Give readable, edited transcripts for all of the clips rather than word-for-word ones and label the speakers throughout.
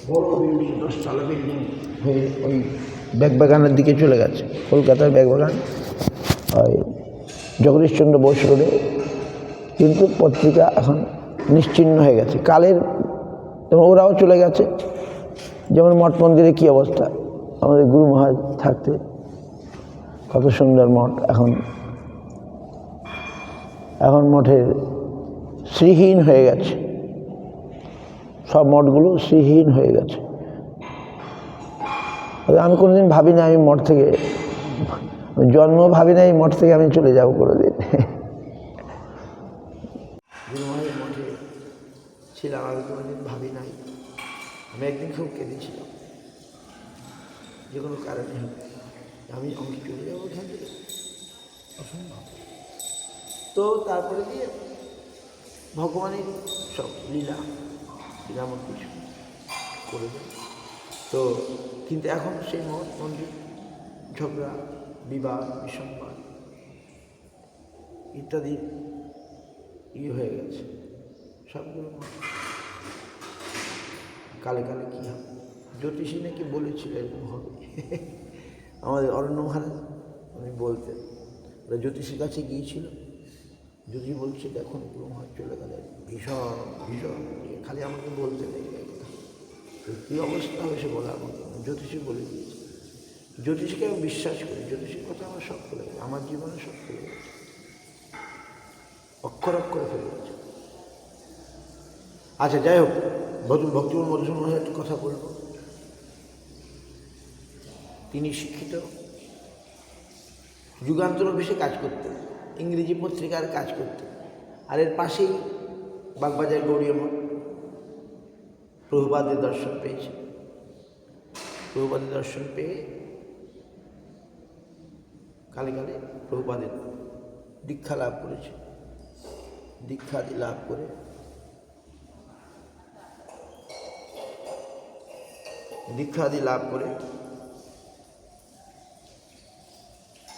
Speaker 1: বড় building, 10তলা building হয়ে ওই ব্যাগবাগানের দিকে চলে গেছে। কলকাতার ব্যাগবাগান ওই জগদীশচন্দ্র বোস রোডে। কিন্তু পত্রিকা এখন নিশ্চিহ্ন হয়ে গেছে কালের, এবং ওরাও চলে গেছে। যেমন মঠ মন্দিরে কী অবস্থা, আমাদের গুরু মহারাজ থাকতে কত সুন্দর মঠ, এখন মঠের শ্রীহীন হয়ে গেছে। সব মঠগুলো শ্রীহীন হয়ে গেছে। আমি কোনোদিন ভাবি না আমি মঠ থেকে, জন্ম ভাবি না এই মঠ থেকে আমি চলে যাবো কোনোদিন। গুরু মহারাজের মঠে ছিলাম, আমি কোনোদিন ভাবি নাই। আমি একদিন খুব কেঁদেছিলাম, যে কোনো কারণে আমি চলে যাবো ওখান থেকে, অসম্ভব। তো তারপরে দিয়ে ভগবানের সব লীলা আমার কিছু করে দেয়। তো কিন্তু এখন সেই মঠ মন্দির ঝগড়া, বিবাদ, বিসম্বাদ ইত্যাদি হয়ে গেছে সবগুলো। কালে কালে কী হবে, জ্যোতিষী নাকি বলেছিল এরকম হবে। আমাদের অরণ্য মহারাজ উনি বলতেন, ওরা জ্যোতিষীর কাছে গিয়েছিল, জ্যোতিষী বলছে দেখুন গুরু মহারাজ চলে গেলেন, ভীষণ ভীষণ, খালি আমাকে বলতে নেই কথা, কী অবস্থা হবে সে বলার মতো। জ্যোতিষী বলে দিয়েছে, জ্যোতিষীকে আমি বিশ্বাস করি, জ্যোতিষীর কথা আমার সব ফেলে গেছে, আমার জীবনে সব ফেলে গেছে, অক্ষর অক্ষরে ফেলে গেছে। আচ্ছা যাই হোক, ভক্তিমূল মধুসূদন মহারাজ একটু কথা বলব। তিনি শিক্ষিত, যুগান্তর অফিসে কাজ করতেন, ইংরেজি পত্রিকার কাজ করতেন, আর এর পাশেই বাগবাজার গৌড়ীয় মঠ। প্রভুপাদের দর্শন পেয়েছে, প্রভুপাদের দর্শন পেয়ে কালে কালে প্রভুপাদের দীক্ষা লাভ করেছে। দীক্ষা লাভ করে দীক্ষাদি লাভ করে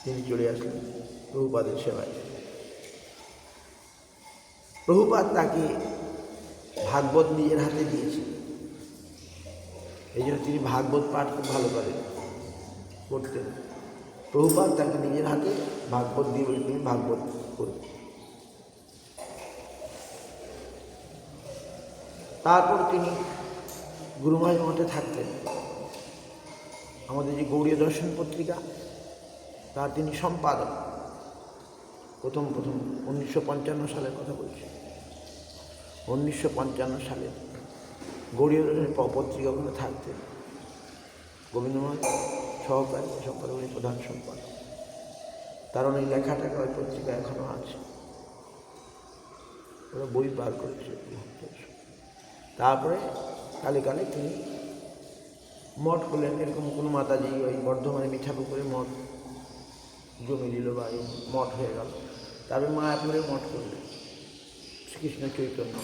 Speaker 1: তিনি চলে আসলেন প্রভুপাদের সেবায়। প্রভুপাদ তাকে ভাগবত নিজের হাতে দিয়েছে, এই জন্য তিনি ভাগবত পাঠ খুব ভালো করতেন। প্রভুপাদ তাকে নিজের হাতে ভাগবত দিয়ে বলে তুমি ভাগবত করবে। তারপর তিনি গুরু মহারাজের মঠে থাকতেন। আমাদের যে গৌড়ীয় দর্শন পত্রিকা, তার তিনি সম্পাদক। প্রথম 1955 সালের কথা বলছি, 1955 সালে গৌড়ীয় দর্শন পত্রিকাগুলো থাকতেন। গোবিন্দ মহারাজ সহকারী সম্পাদক, প্রধান সম্পাদক। তার অনেক লেখাটাকে ওই পত্রিকা এখনও আছে, ওরা বই বার করেছে। তারপরে কালে কালে তিনি মঠ করলেন। এরকম কোনো মাতাজি ওই বর্ধমানে মিঠাপুকুরে মঠ জমি দিল বা এই মঠ হয়ে গেল। তারপরে মায়াপুরে মঠ করলেন, শ্রীকৃষ্ণ চৈতন্য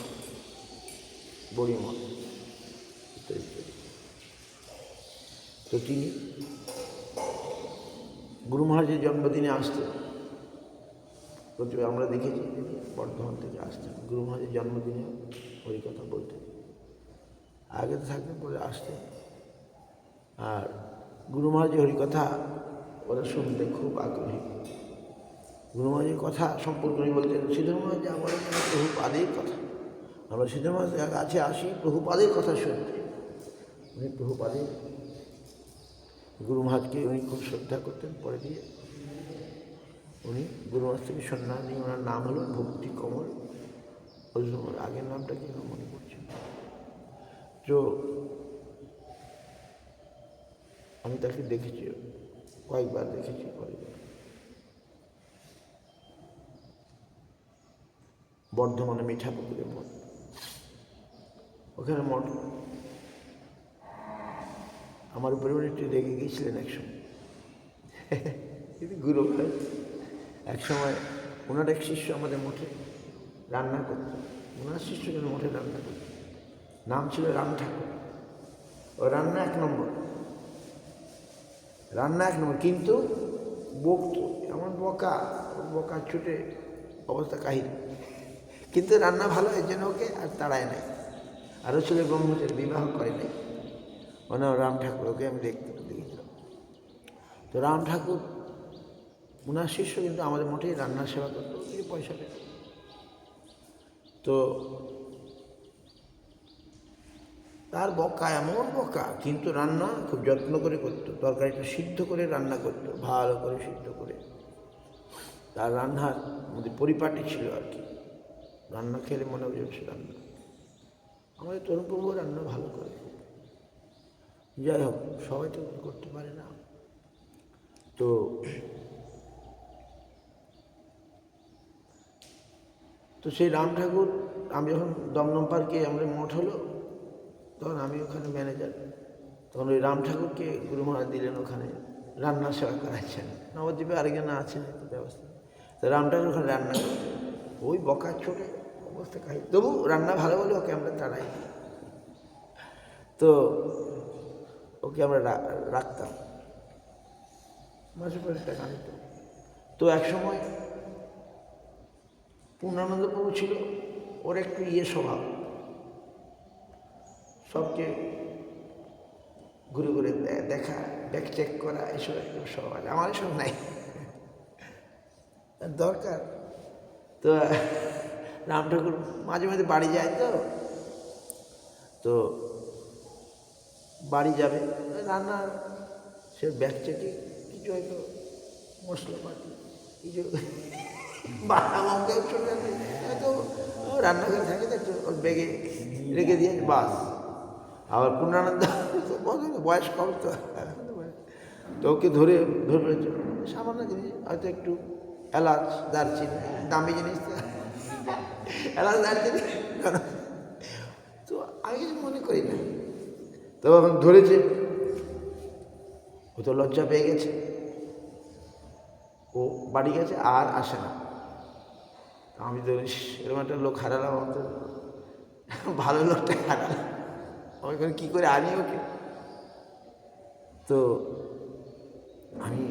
Speaker 1: বড়ি মঠ ইত্যাদি। তো তিনি গুরু মহারাজের জন্মদিনে আসতেন, প্রচুর আমরা দেখেছি বর্ধমান থেকে আসতেন গুরু মহারাজের জন্মদিনে ওই কথা বলতেন। আগে তো থাকতেন, পরে আসতেন। আর গুরু মহারাজের হরিকথা ওরা শুনতে খুব আগ্রহী। গুরু মহারাজের কথা সম্পর্কে উনি বলতেন, সিদ্ধ মহারাজ আমার প্রভুপাদের কথা, আমরা সিদ্ধ মহারাজের কাছে আসি প্রভুপাদের কথা শুনতে। উনি প্রভুপাদের গুরু মহারাজকে উনি খুব শ্রদ্ধা করতেন। পরে দিয়ে উনি গুরু মহারাজ থেকে সন্ন্যাস নিয়ে, ওনার নাম হলো ভক্তি কমল। আগের নামটা কি মনে করছি। তো আমি তাকে দেখেছি, কয়েকবার দেখেছি। বর্ধমানে মিঠাপুকুরে মঠ, ওখানে মঠ আমার উপরে উনি একটু রেগে গিয়েছিলেন একসময়। কিন্তু গুরু মহারাজ একসময় ওনার এক শিষ্য আমাদের মঠে রান্না করত, ওনার শিষ্য যেন মঠে রান্না করত, নাম ছিল রাম ঠাকুর। ও রান্না এক নম্বর, কিন্তু বকত এমন বকা ছুটে অবস্থা কাহিনী। কিন্তু রান্না ভালো, এর জন্য ওকে আর তাড়ায় নাই। আরও ছিল ব্রহ্মচারী, বিবাহ করে নাই, মানে রাম ঠাকুর, ওকে আমি দেখেছিলাম। তো রাম ঠাকুর ওনার শিষ্য, কিন্তু আমাদের মঠেই রান্নার সেবা করতো, কিছু পয়সা পেত। তো তার বকা, এমন বকা, কিন্তু রান্না খুব যত্ন করে করতো, তরকারিটা সিদ্ধ করে রান্না করতো, ভালো করে সিদ্ধ করে। তার রান্নার মধ্যে পরিপাটি ছিল আর কি, রান্না খেলে মনে হচ্ছে রান্না। আমাদের তরুণ প্রভু রান্না ভালো করে। যাই হোক, সবাই তো করতে পারে না। তো তো সেই রাম ঠাকুর, আমি যখন দমদম পার্কে আমাদের মঠ হলো, তখন আমি ওখানে ম্যানেজার, তখন ওই রাম ঠাকুরকে গুরু মহারাজ দিলেন ওখানে রান্না সেবা করাচ্ছেন। নবদ্বীপে আরেকজন আছেন একটু ব্যবস্থা। তো রাম ঠাকুর ওখানে রান্না করতেন, ওই বকার ছোটে অবস্থা খাই, তবু রান্না ভালো বলে ওকে আমরা তাড়াই। তো ওকে আমরা রাখতাম, মাসে পরে টাকা আনত। তো এক সময় পূর্ণানন্দ প্রভু ছিল, ওর একটু স্বভাব, সবকে ঘুরে ঘুরে দেখা, ব্যাগ চেক করা, এসব একটু স্বভাব আছে। আমার এসব নাই, দরকার। তো রাম ঠাকুর মাঝে মাঝে বাড়ি যায়, তো বাড়ি যাবে, রান্নার সে ব্যাগ চেকে কিছু হয়তো মশলাপাতি কিছু হয়তো রান্নাঘরে থাকে, তো একটু ওর ব্যাগে রেখে দিয়ে বাস। আবার পূর্ণানন্দ বয়স কম, তো ওকে ধরে ফেলেছিল, সামান্য জিনিস, হয়তো একটু এলাচ, দারচিনি, দামি জিনিস, এলাচ দারচিনি, তো আমি কিছু মনে করি না। তো এখন ধরেছে, ও তো লজ্জা পেয়ে গেছে, ও বাড়ি গেছে আর আসে না। আমি তো এরকম একটা লোক হারালাম, আমার তো ভালো লোকটা হারালাম, আমি এখন কী করে আনি ওকে। তো আমি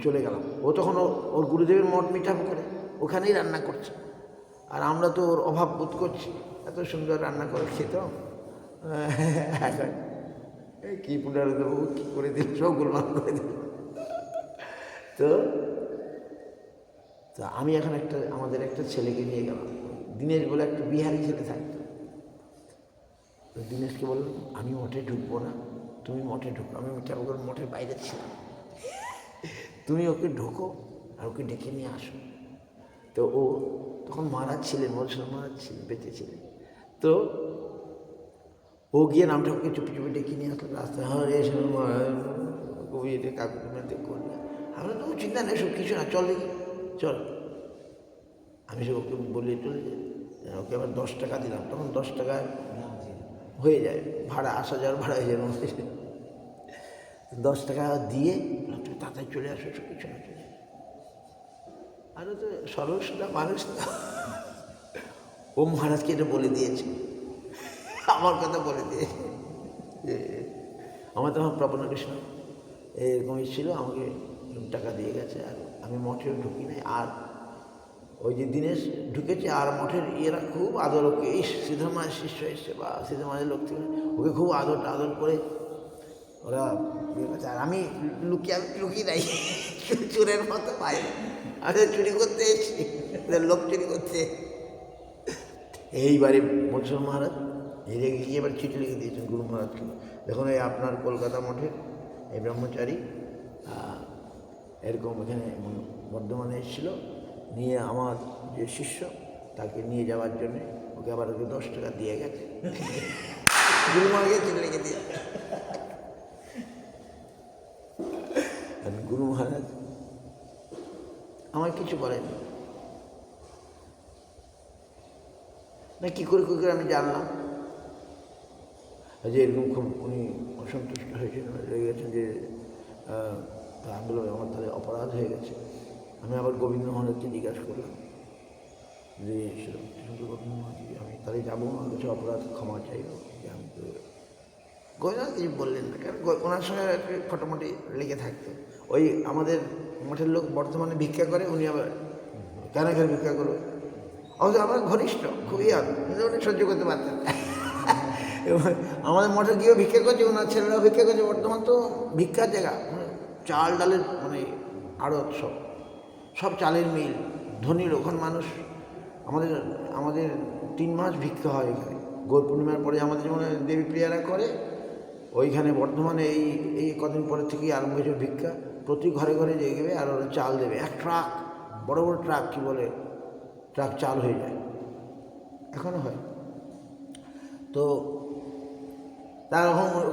Speaker 1: চলে গেলাম, ও তখন ওর গুরুদেবের মঠ মিঠাম করে ওখানেই রান্না করছে, আর আমরা তো ওর অভাব বোধ করছি, এত সুন্দর রান্না করে খেতাম। কী পুনরায় দেবো, কী করে দিল, সব গোলমাল করে দিল। তো তো আমি এখন আমাদের একটা ছেলেকে নিয়ে গেলাম, দীনেশ বলে একটা বিহারি ছেলে থাকতো। তো দীনেশকে বললাম, আমি মঠে ঢুকবো না, তুমি মঠে ঢুকো, আমি ঠাকুর মঠের বাইরে ছিলাম, তুমি ওকে ঢোকো আর ওকে ডেকে নিয়ে আসো। তো ও তখন মহারাজ ছিলেন, মধুসূদন মহারাজ ছিলেন, বেঁচে ছিলেন। তো ও গিয়ে রাম ঠাকুরকে চুপি চুপি ডেকে নিয়ে আসলো রাস্তায়, হ্যাঁ রে কবি এটা কাকুকে করবে। আমরা তো চিন্তা নেই, সব কিছু না, চল দেখি চল। আমি সে ওকে বলে চলে যাই, ওকে আবার 10 টাকা দিলাম, তখন 10 টাকায় হয়ে যায় ভাড়া, আসা যাওয়ার ভাড়া হয়ে যাবে। 10 টাকা দিয়ে তুই তাড়াতাড়ি চলে আসো, সব কিছু না চলে। আরও তো সরল সোজা মানুষ না, ও মহারাজকে এটা বলে দিয়েছে, আমার কথা বলে দিয়েছে যে আমার তখন প্রপন্ন কৃষ্ণ এরকমই ছিল, আমাকে টাকা দিয়ে গেছে, আর আমি মঠেও ঢুকি নাই। আর ওই যে দীনেশ ঢুকেছে, আর মঠের ইয়েরা খুব আদর, ওকে এই সিদ্ধমায়ের শিষ্য এসছে বা সিদ্ধমায়ের লোক থেকে, ওকে খুব আদর করে ওরা বিয়ে করছে। আর আমি লুকিয়ে নাই, চোরের মতো বাইরে, আমি চুরি করতে এসেছি, লোক চুরি করতে। এইবারে মধুসূদন মহারাজ রেগে গিয়ে এবার চিঠি লিখে দিয়েছেন গুরু মহারাজকে, দেখুন এই আপনার কলকাতা মঠের এই ব্রহ্মচারী এরকম এখানে বর্ধমানে এসেছিল, নিয়ে আমার যে শিষ্য তাকে নিয়ে যাওয়ার জন্যে ওকে আবার ওকে 10 টাকা দিয়ে গেছে। গুরু মহারাজকে চিঠি লিখে দিয়ে, গুরু মহারাজ আমার কিছু বলেনি না, কী করে আমি জানলাম যে এরকম খুব উনি অসন্তুষ্ট হয়েছেন, লেগে গেছেন যে আমি বললাম আমার তাহলে অপরাধ হয়ে গেছে। আমি আবার গোবিন্দ মহারাজকে জিজ্ঞাসা করলাম যে গোবিন্দ মহারাজ, আমি তাহলে যাবো, আমার কাছে অপরাধ ক্ষমা চাইব, যে আমি তো গোবিন্দ কিছু বললেন না, কারণ ওনার সঙ্গে একটু ফটোমটি লেগে থাকতো। ওই আমাদের মঠের লোক বর্তমানে ভিক্ষা করে, উনি আবার কেন ভিক্ষা করবে, অথচ আমার ঘনিষ্ঠ খুবই উনি সহ্য করতে পারতেন। আমাদের মঠে গিয়েও ভিক্ষা করছে, ওনার ছেলেরাও ভিক্ষা করছে। বর্তমান তো ভিক্ষার জায়গা, চাল ডালের আড়ত, সব চালের মিল, ধনী ওখান মানুষ। আমাদের 3 মাস ভিক্ষা হয় এখানে। গৌর পূর্ণিমার পরে আমাদের যেমন দেবী প্রিয়ারা করে, ওইখানে বর্ধমানে এই কদিন পরে থেকেই আরম্ভ হয়েছে ভিক্ষা। প্রতি ঘরে ঘরে দেখবে আর ওরা চাল দেবে, 1 ট্রাক, বড় বড় ট্রাক, কী বলে ট্রাক চাল হয়ে যায়, এখনও হয়। তো তার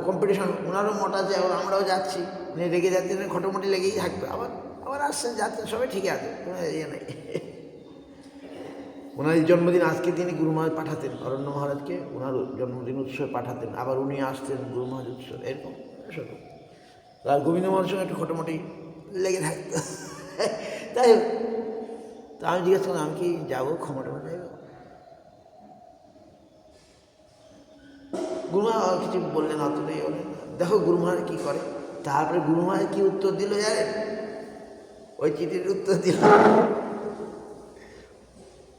Speaker 1: কম্পিটিশন, ওনারও মঠ আছে, আমরাও যাচ্ছি, উনি রেগে যাচ্ছেন, খটোমটি লেগেই থাকবে, আবার আসছেন, যাচ্ছেন, সবাই ঠিক আছে, কোনো ইয়ে নেই। ওনার জন্মদিন আজকের দিনে গুরু মহারাজ পাঠাতেন, অরণ্য মহারাজকে ওনার জন্মদিন উৎসবে পাঠাতেন, আবার উনি আসতেন গুরু মহারাজ উৎসব, এরকম সব। আর গোবিন্দ মহারাজের সঙ্গে একটু খটোমটি লেগে থাকতো। তাই হোক, তা আমি জিজ্ঞেস করলাম, আমি কি যাবো, ক্ষমাটমা যাইব? গুরু মহারাজ কিছু বললেন, অতটাই বললেন। দেখো গুরু মহারাজ কী করে। তারপরে গুরু মহারাজ কী উত্তর দিল জানেন? ওই চিঠির উত্তর দিল।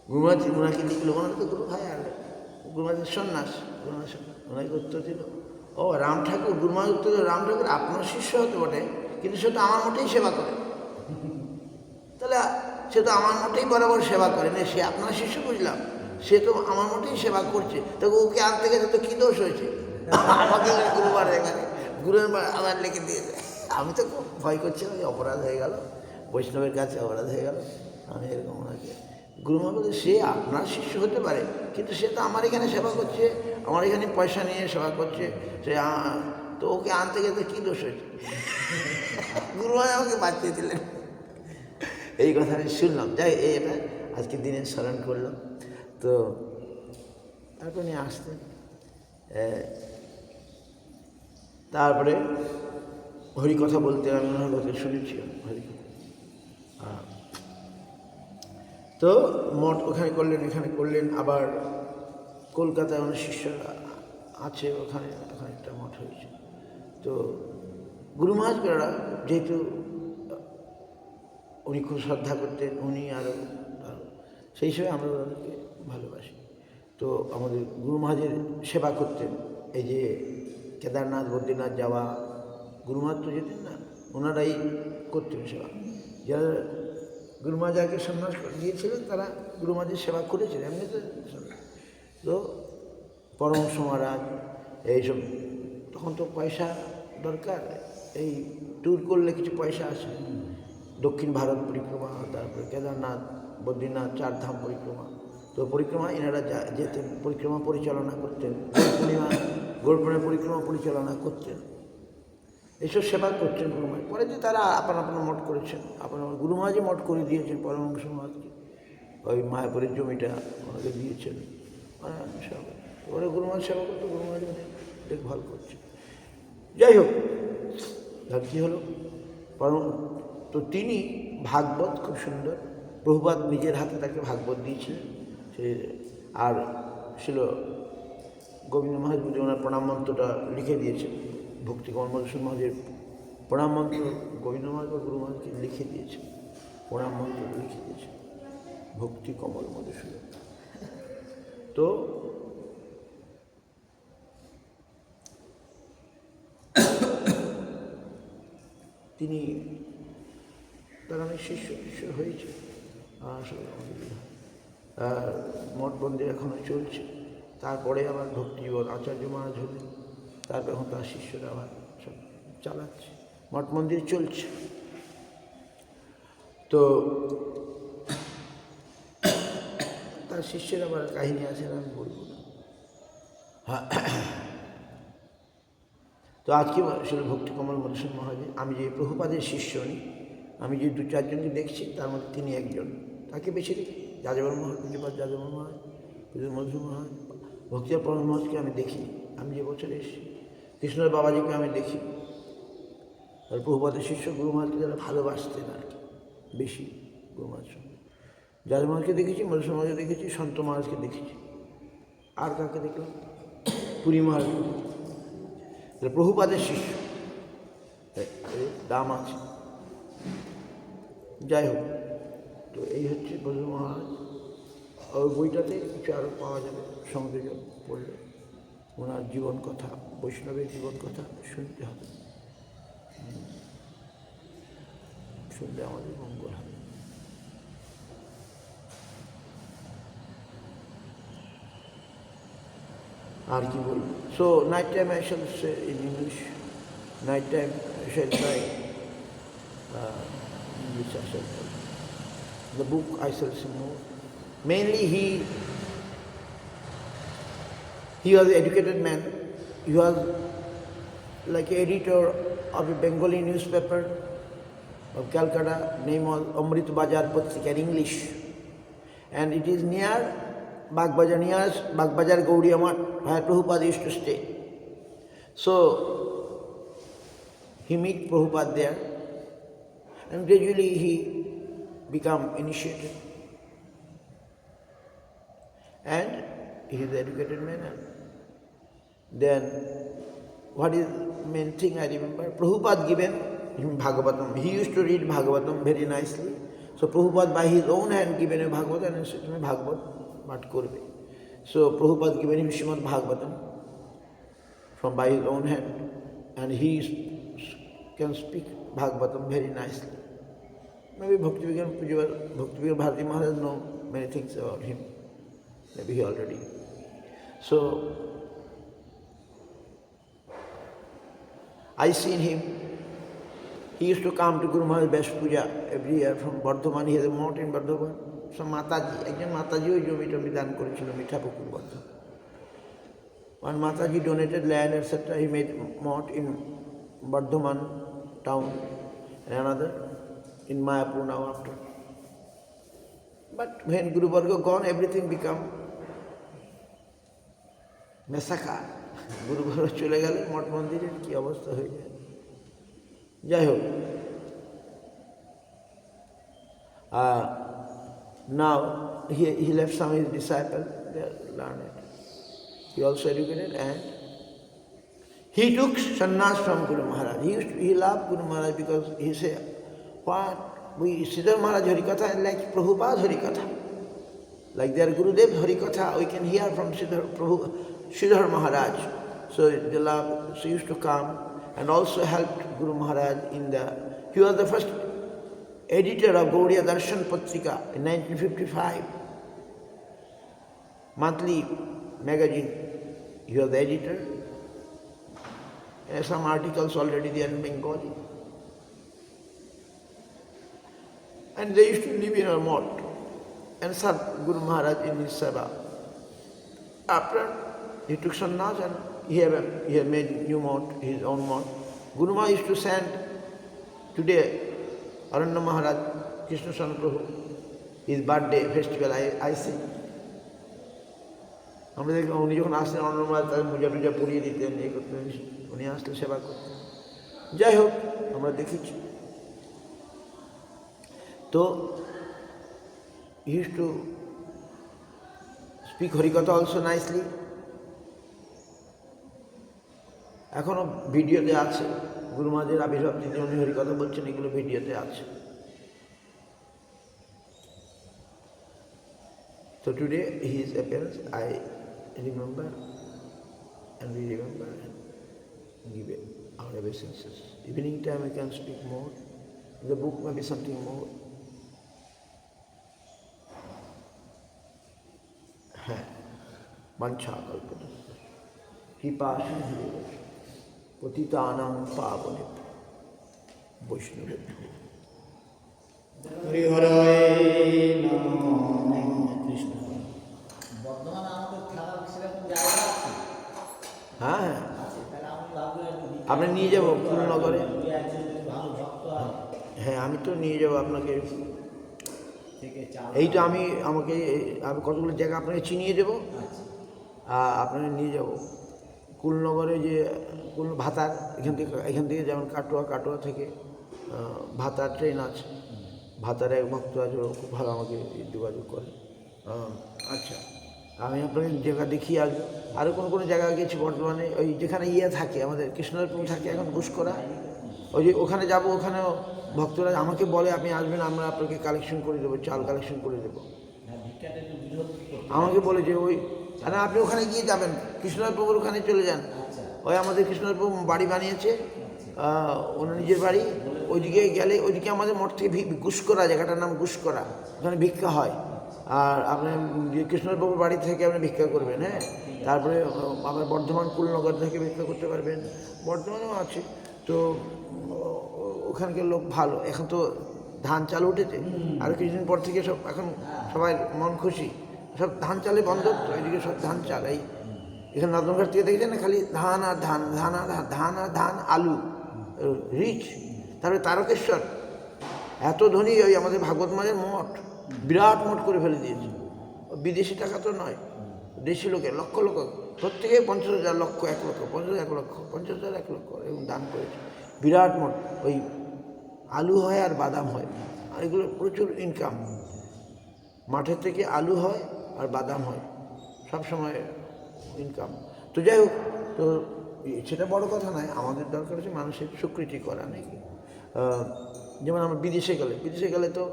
Speaker 1: গুরু মহারাজ ওনাকে লিখলো, ওনার তো গুরু ভাই, আর গুরু মহারাজের সন্ন্যাস, গুরু মহারাজ ওনাকে উত্তর দিল, ও রাম ঠাকুর। গুরু মহারাজ উত্তর দিল, রাম ঠাকুর আপনার শিষ্য হতে বটে, কিন্তু সে তো আমার মতেই সেবা করে। তাহলে সে তো আমার মতেই বরাবর সেবা করে না, সে আপনার শিষ্য বুঝলাম, সে তো আমার মতেই সেবা করছে, তো ওকে আনতে গেছে তো কী দোষ হয়েছে? আমাকে গুরুবার এখানে গুরুর আবার লিখে দিয়েছে। আমি তো খুব ভয় করছি, ওই অপরাধ হয়ে গেল, বৈষ্ণবের কাছে অপরাধ হয়ে গেল। আমি এরকম ওনাকে গুরুমা বলে, সে আপনার শিষ্য হতে পারে, কিন্তু সে তো আমার এখানে সেবা করছে, আমার এখানে পয়সা নিয়ে সেবা করছে, সে তো ওকে আনতে গেছে কী দোষ হয়েছে? গুরুমা আমাকে বাঁচিয়ে দিলেন। এই কথা আমি শুনলাম, যাই এটা আজকের দিনে স্মরণ করলাম। তো তারপর নিয়ে আসতেন। তারপরে হরিকথা বলতে আমি ওনার কথা শুনেছি, হরিকথা। তো মঠ ওখানে করলেন, এখানে করলেন, আবার কলকাতায় অনেক শিষ্যরা আছে, ওখানে একটা মঠ হয়েছে। তো গুরু মহারাজরা যেহেতু উনি খুব শ্রদ্ধা করতেন, উনি আরও সেই হিসেবে আমরা ওনাদেরকে ভালোবাসি। তো আমাদের গুরু মহারাজের সেবা করতেন, এই যে কেদারনাথ বদ্রীনাথ যাওয়া, গুরু মহারাজ তো যেতেন না, ওনারাই করতেন সেবা। যারা গুরু মহারাজ যাকে সন্ন্যাস দিয়েছিলেন তারা গুরু মহারাজের সেবা করেছিলেন, এমনিতে। তো পরমহংস মহারাজ এইসব, তখন তো পয়সা দরকার, এই ট্যুর করলে কিছু পয়সা আসে। দক্ষিণ ভারত পরিক্রমা, তারপরে কেদারনাথ বদ্রীনাথ 4 ধাম পরিক্রমা। তো পরিক্রমা এনারা যেতেন, পরিক্রমা পরিচালনা করতেন, গৌরপূর্ণিমা পরিক্রমা পরিচালনা করতেন, এইসব সেবা করছেন গুরু মহারাজ। পরে যে তারা আপনার মঠ করেছেন, আপনার গুরু মহারাজই মঠ করে দিয়েছেন পরমহংস মহারাজকে, ওই মায়াপুরের জমিটা ওনাকে দিয়েছেন, সব ওরা গুরু মহারাজ সেবা করতো, গুরু মহারাজ দেখভাল করছে। যাই হোক, কী হলো, তো তিনি ভাগবত খুব সুন্দর, প্রভুপাদ নিজের হাতে তাকে ভাগবত দিয়েছিলেন। সে আর ছিল গোবিন্দ মহারাজ বুঝে ওনার প্রণাম মন্ত্রটা লিখে দিয়েছেন, ভক্তি কমল মধুসূদন মহারাজের প্রণাম মন্ত্র গোবিন্দ মহারাজ বা গুরু মহারাজকে লিখে দিয়েছেন, প্রণাম মন্ত্র লিখে দিয়েছেন ভক্তি কমল মধুসূদন। তো তিনি তার অনেক শিষ্য হয়েছে, মঠবন্দি এখনও চলছে। তারপরে আবার ভক্তি জীবন আচার্য মহারাজ হলেন, তারপর এখন তার শিষ্যরা আবার সব চালাচ্ছে, মঠ মন্দির চলছে। তো তার শিষ্যের আবার কাহিনী আছে, আমি বলবো না। তো আজকে ছিল ভক্তি কমল মধুসূদন মহারাজ। আমি যে প্রভুপাদের শিষ্য নিই, আমি যে 2-4 জনকে দেখছি, তার মধ্যে তিনি একজন, তাকে বেছে দেখি। যাদবর মহারাজ, পূজ্যপাদ যাদবর মহারাজ, পূজ্য মধুসূদন মহারাজ, ভক্তির পরম মহারাজকে আমি দেখি। আমি যে বছর এসেছি, কৃষ্ণের বাবাজিকে আমি দেখি। আর প্রভুপাদের শিষ্য গুরু মহারাজকে যারা ভালোবাসতেন আর কি বেশি, গুরু মহারাজ সঙ্গে যাদব মহারাজকে দেখেছি, মধুসূদন মহারাজকে দেখেছি, সন্ত মহারাজকে দেখেছি। আর কাকে দেখলাম? পুরী মহারাজ, প্রভুপাদের শিষ্য, দাম আছে। যাই হোক, তো এই হচ্ছে বজু মহারাজ। ওই বইটাতে কিছু আরও পাওয়া যাবে, সংযোজন পড়লে ওনার জীবন কথা, বৈষ্ণবের জীবন কথা শুনতে হবে, শুনলে আমাদের মঙ্গল হবে। আর কি বলবো? So night time I shall say in English, night time I shall try English I shall tell. The book I shall say more. Mainly he was an educated man. He was like editor of a Bengali newspaper of Calcutta, name was Amrit Bajar Patrika in English. And it is near Bagbajar, near Bagbajar Gaudiya Math, where Prabhupada used to stay. So he met Prabhupada there. And gradually he became initiated. And he is an educated man. And then, what is main thing I remember? Prabhupada given him Bhagavatam. He used to read Bhagavatam very nicely. So Prabhupada by his own hand given a Bhagavatam and said, Bhagavad, what korbe? So Prabhupada given him Srimad Bhagavatam from by his own hand. And he can speak Bhagavatam very nicely. Maybe Bhaktivinoda Bharati Maharaj know many things about him. Maybe he already. So I seen him. He used to come to Guru Maharaj Best Puja every year from Bardhaman. He has a mott in Bardhaman. Some Mataji, একজন মাতাজি ওই জমি দান করেছিল Mithapukur Bardhaman. One Mataji donated land, etc. He made mott in Bardhaman town and another in Mayapur now after. But when Guru Varga gone, everything become massacre. Guru Varga চলে গেলে মঠ মন্দিরের কি অবস্থা হয়ে যায়। যাই হোক, now he left some of his disciples, they learned. He also educated and he took sannyas from Guru Maharaj. He loved Guru Maharaj because he said, what we Sridhar Maharaj Harikatha and like Prabhupada Harikatha. Like their Gurudev Harikatha, we can hear from Sridhar Maharaj. So they love, so he used to come and also helped Guru Maharaj in he was the first editor of Gaudiya Darshan Patrika in 1955. Monthly magazine. He was the editor. And some articles already there in Bengali. And they used to live in a mott and serve Guru Maharaj in his seva. After he took sannyas and he had made new mott, his own mott. Guru Maharaj used to send today Aranya Maharaj, Krishna San Prabhu, his birthday festival, I see. আমরা দেখলাম উনি যখন আসতেন অন্য মাস তাদের পূজা টুজা পড়িয়ে দিতেন, এই করতেন, উনি আসলে সেবা করতেন। যাই হোক, আমরা দেখেছি। তো he used to speak Harikatha also nicely. এখনো ভিডিওতে আছে, গুরু মহারাজের আবির্ভাব দিনে উনি হরিকথা বলছেন, এগুলো ভিডিওতে আছে। So today his appearance I remember and we remember and give our obeisances. Evening time we can speak more. The book may be something more. Mancha kalpana. Kipasya Patitanam Pavane Vaishnava.
Speaker 2: Hari Haray Namo Krishna.
Speaker 1: হ্যাঁ হ্যাঁ, আপনি নিয়ে যাবো পূর্ণনগরে। হ্যাঁ, আমি তো নিয়ে যাবো আপনাকে। এই তো আমি কতগুলো জায়গা আপনাকে চিনিয়ে দেবো, আপনাকে নিয়ে যাব কুলনগরে, যে ভাতার এখান থেকে যেমন কাটোয়া থেকে ভাতার ট্রেন আছে, ভাতার এক ভক্ত আছে, খুব ভালো আমাকে যোগাযোগ করে। আচ্ছা, আমি আপনাকে জায়গা দেখিয়ে আসবো। আরও কোনো জায়গায় গেছি বর্তমানে, ওই যেখানে থাকে আমাদের কৃষ্ণপুর থাকে এখন ঘুষকরা, ওই যে ওখানে যাব, ওখানেও ভক্তরা আমাকে বলে আপনি আসবেন, আমরা আপনাকে কালেকশন করে দেবো, চাল কালেকশন করে দেবো। আমাকে বলে যে ওই আর আপনি ওখানে গিয়ে যাবেন, কৃষ্ণনাথ প্রভুর ওখানে চলে যান। ওই আমাদের কৃষ্ণনাথ প্রভু বাড়ি বানিয়েছে, ওনার নিজের বাড়ি। ওইদিকে গেলে, ওইদিকে আমাদের মঠ থেকে গুসকরা, জায়গাটার নাম গুসকরা, ওখানে ভিক্ষা হয়। আর আপনার কৃষ্ণনাথ প্রভুর বাড়ি থেকে আপনি ভিক্ষা করবেন, হ্যাঁ। তারপরে আবার বর্ধমান কুলনগর থেকে ভিক্ষা করতে পারবেন, বর্ধমানেও আছে। তো ওখানকার লোক ভালো। এখন তো ধান চাল উঠেছে, আর কিছুদিন পর থেকে সব এখন সবাই মন খুশি, সব ধান চালে বন্ধ। তো এইদিকে সব ধান চাল। এই এখানে নন্দনঘাট থেকে দেখছেন না, খালি ধান আর ধান, ধান আর ধান আর ধান, আলু, রিচ। তারপরে তারকেশ্বর এত ধনী, ওই আমাদের ভাগবত মাঝের মঠ, বিরাট মঠ করে ফেলে দিয়েছে। বিদেশি টাকা তো নয়, দেশি লোকের লক্ষ লক্ষ, প্রত্যেকে 50,000, লক্ষ, 1 লক্ষ, 50,000, 1 লক্ষ, 50,000, 1 লক্ষ এরকম দান করেছে। বিরাট মঠ। ওই আলু হয় আর বাদাম হয়, আর এগুলো প্রচুর ইনকাম। মাঠের থেকে আলু হয় আর বাদাম হয়, সব সময় ইনকাম। তো যাই হোক, তো সেটা বড় কথা নয়। আমাদের দরকার হচ্ছে মানুষের স্বীকৃতি করা নাকি। যেমন আমরা বিদেশে গেলে তো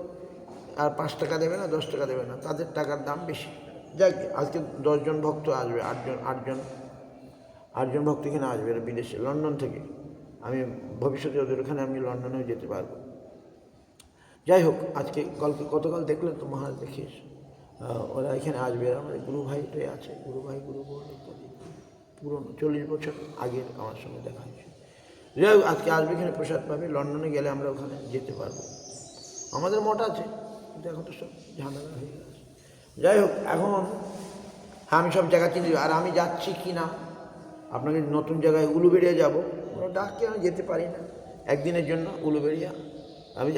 Speaker 1: আর 5 টাকা দেবে না, 10 টাকা দেবে না, তাদের টাকার দাম বেশি। যাক, আজকে 10 জন ভক্ত আসবে, 8 জন ভক্ত এখানে আসবে, এরা বিদেশে, লন্ডন থেকে। আমি ভবিষ্যতে ওদের ওখানে আমি লন্ডনেও যেতে পারবো। যাই হোক, আজকে গতকাল দেখলেন তো মহারাজ দেখিস, ওরা এখানে আসবে। আমাদের গুরু ভাইটাই আছে, গুরু বোন ইত্যাদি, পুরনো 40 বছর আগের আমার সঙ্গে দেখা হয়েছে। যাই হোক, আজকে আসবে, এখানে প্রসাদ পাবে। লন্ডনে গেলে আমরা ওখানে যেতে পারবো। আমাদের মঠ আছে, কিন্তু এখন তো সব ঝামেলা হয়ে গেছে। যাই হোক, এখন আমি সব জায়গা চিনি। আর আমি যাচ্ছি কি না, আপনাকে নতুন জায়গায় উলুবেড়িয়া যাবো, ওরা ডাককে আমি যেতে পারি না। একদিনের জন্য উলুবেড়িয়া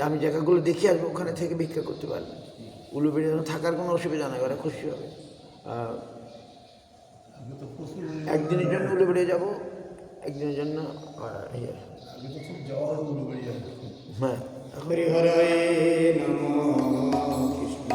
Speaker 1: আমি জায়গাগুলো দেখে আসবো, ওখানে থেকে ভিক্ষা করতে পারবো। উলুবেড়িয়া থাকার কোনো অসুবিধা নেই, ওরা খুশি হবে। একদিনের জন্য উলুবেড়িয়া যাবো, একদিনের জন্য হ্যাঁ।
Speaker 2: হরি হরে নমঃ কৃষ্ণ।